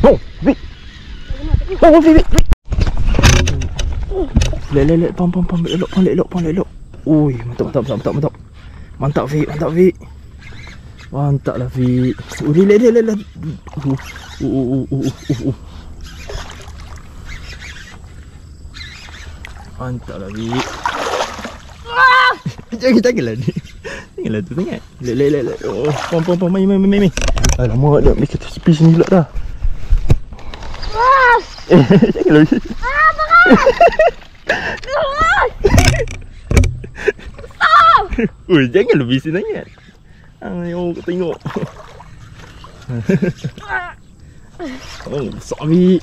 Oh, Vic. Oh, Vic. Lek, pam. Elok. Ui, mantap. Mantap, Vic. Mantap lah, Vic. Lek. Mantap lah, Vic. Janganlah ni. Janganlah tu sangat. Lek. Oh, pam. Main. Alamak, nak ambil kata sepi sini pula dah. Janganlah. Ui, jangan lebih sangat. Ayo, tengok. Oh, besar Vic.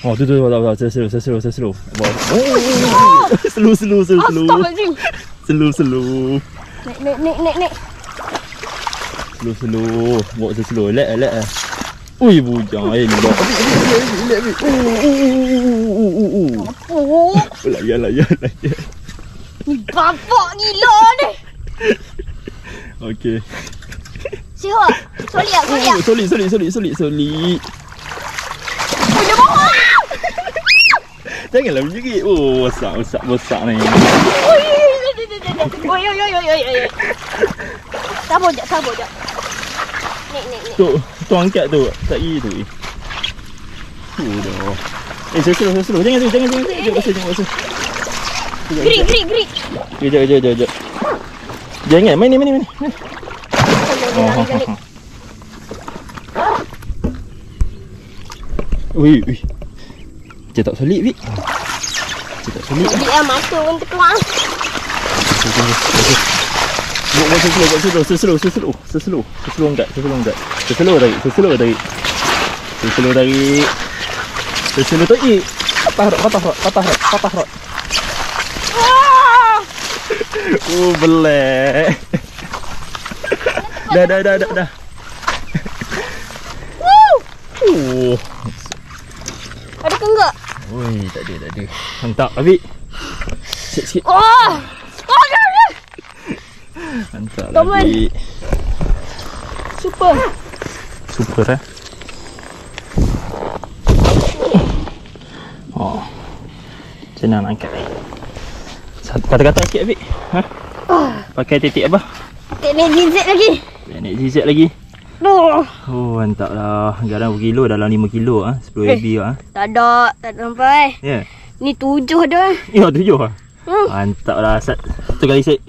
Oh, tu. Saya slow. Slow. Naik. Slow. Bawa saya slow. Lek. Ui, bujang. Ni bawa. Lek. Layan. Ni bapak gila ni. Okey. Sihat. Solid. Dia bawa. Janganlah menjerit. Oh, besar ni. Oi. Sabar je. Nek. Tu angkat tu. Tak tu. Dah. Saya slow. Jangan. Basuh. Gerik. Kejap. Jangan. Main ni. Ui. Macam tak solid, Vic. Dia mata pun terkeluar. Buat slow angkat. Slow tarik. Patah rod. Oh, belek. Dah. Ada ke enggak? Oi, tak ada. Mantap, Vic. Sikit. Mantap lah, Vic. Super. Oh. Senang nak angkat ni. Kata-kata sikit, Vic. Pakai titik apa? Teknik ZZ lagi. Oh, mantap lah. Sekarang berkilo dalam 5 kilo 10 AB Tak ada sampai. Ya. Ni 7 dah. Ya, 7 Mantap lah. Satu kali set.